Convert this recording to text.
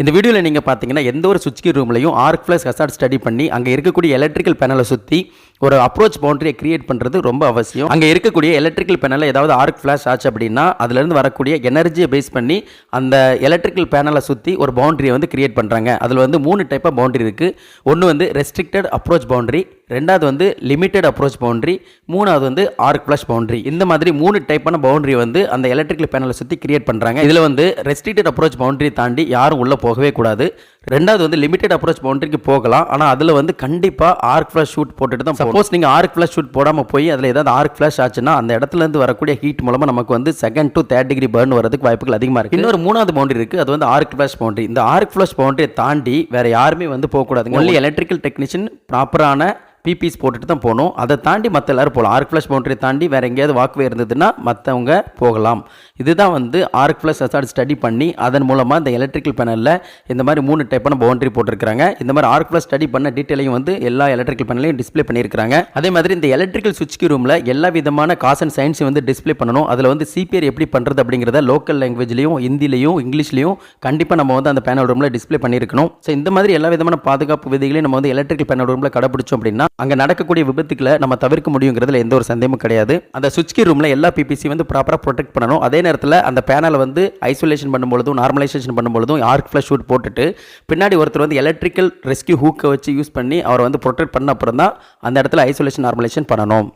இந்த வீடியோவில் நீங்கள் பார்த்தீங்கன்னா எந்த ஒரு சுவிட்ச் கீ ரூம்லையும் ஆர்க் ஃப்ளாஷ் ஹசார்ட் ஸ்டடி பண்ணி அங்கே இருக்கக்கூடிய எலக்ட்ரிக்கல் பேனலை சுற்றி ஒரு அப்ரோச் பவுண்டரியை கிரியேட் பண்ணுறது ரொம்ப அவசியம். அங்கே இருக்கக்கூடிய எலக்ட்ரிக்கல் பேனலில் ஏதாவது ஆர்க் ஃப்ளாஷ் ஆச்சு அப்படின்னா அதுலேருந்து வரக்கூடிய எனர்ஜியை பேஸ் பண்ணி அந்த எலக்ட்ரிக்கல் பேனலை சுற்றி ஒரு பவுண்டரியை வந்து கிரியேட் பண்ணுறாங்க. அதில் வந்து 3 டைப் ஆஃப் பவுண்டரி இருக்குது. ஒன்று வந்து ரெஸ்ட்ரிக்டட் அப்ரோச் பவுண்டரி, ரெண்டாவது வந்து லிமிட்டட் அப்ரோச் பவுண்டரி, மூணாவது வந்து ஆர்க் ஃப்ளாஷ் பவுண்டரி. இந்த மாதிரி 3 டைப்பான பவுண்டரி வந்து அந்த எலக்ட்ரிக்கல் பேனலை சுற்றி கிரியேட் பண்ணுறாங்க. இதில் வந்து ரெஸ்ட்ரிக்டட் அப்ரோச் பவுண்டரி தாண்டி யாரும் உள்ளே போகவே கூடாது. ரெண்டாவது வந்து லிமிட்டட் அப்ரோச் பவுண்டரிக்கு போகலாம், ஆனால் அதில் வந்து கண்டிப்பாக ஆர்க் ஃப்ளாஷ் ஷூட் போட்டுட்டு தான். சப்போஸ் நீங்கள் ஆர்க் ஃப்ளாஷ் ஷூட் போடாமல் போய் அதில் ஏதாவது ஆர்க் ஃப்ளாஷ் ஆச்சுன்னா அந்த இடத்துலேருந்து வரக்கூடிய ஹீட் மூலமாக நமக்கு வந்து 2 to 3 டிகிரி பர்ன் வரதுக்கு வாய்ப்புகள் அதிகமாக இருக்குது. இன்னொரு 3வது பவுண்டரி இருக்குது, அது வந்து ஆர்க் ஃப்ளாஷ் பவுண்டரி. இந்த ஆர்க் ஃப்ளாஷ் பவுண்டரியை தாண்டி வேறு யாருமே வந்து போகக்கூடாது. ஒன்லி எலக்ட்ரிக்கல் டெக்னீஷியன் ப்ராப்பரான பிபிஸ் போட்டுட்டு தான் போகணும். அதை தாண்டி மற்ற எல்லாரும் போகலாம். ஆர்க் ஃப்ளாஷ் பவுண்டரி தாண்டி வேறு எங்கேயாவது வாக்வே இருந்ததுன்னா மற்றவங்க போகலாம். இதுதான் வந்து ஆர்க் ஃப்ளாஷ் ஹசார்ட் ஸ்டடி பண்ணி அதன் மூலமாக இந்த எலக்ட்ரிக்கல் பேனலில் இந்த மாதிரி 3 டைப்பான பவுண்டரி போட்டிருக்காங்க. இந்த மாதிரி ஆர்க் ஃப்ளாஷ் ஸ்டடி பண்ண டீட்டெயிலையும் வந்து எல்லா எலக்ட்ரிக்கல் பேனலையும் டிஸ்பிளே பண்ணியிருக்காங்க. அதே மாதிரி இந்த எலக்ட்ரிக்கல் சுவிட்ச் கீ ரூமில் எல்லா விதமான காஸ் அண்ட் சயின்ஸையும் வந்து டிஸ்பிளே பண்ணணும். அதில் வந்து சிபிஆர் எப்படி பண்ணுறது அப்படிங்கிறத லோக்கல் லாங்குவேஜ்லையும் ஹிந்திலையும் இங்கிலீஷ்லையும் கண்டிப்பாக நம்ம வந்து அந்த பேனல் ரூமில் டிஸ்பிளே பண்ணியிருக்கணும். ஸோ இந்த மாதிரி எல்லா விதமான பாதுகாப்பு விதிகளையும் நம்ம வந்து எலக்ட்ரிக்கல் பேனல் ரூமில் கடைபிடிச்சோம் அப்படின்னா அங்கே நடக்கக்கூடிய விபத்துக்களை நம்ம தவிர்க்க முடியுங்கிறதுல எந்த ஒரு சந்தேகமும் கிடையாது. அந்த சுவிட்ச் கீ ரூமில் எல்லா பிபிசி வந்து ப்ராப்பராக ப்ரொடெக்ட் பண்ணணும். அதே நேரத்தில் அந்த பேனலை வந்து ஐசோலேஷன் பண்ணும்பொழுதும் நார்மலைசேஷன் பண்ணும்பொழுதும் ஆர்க் ஃப்ளாஷ் ஷூட் போட்டுட்டு பின்னாடி ஒருத்தர் வந்து எலக்ட்ரிக்கல் ரெஸ்கியூ ஹூக்கை வச்சு யூஸ் பண்ணி அவரை வந்து ப்ரொடெக்ட் பண்ண அப்புறம் தான் அந்த இடத்துல ஐசோலேஷன் நார்மலைசேஷன் பண்ணணும்.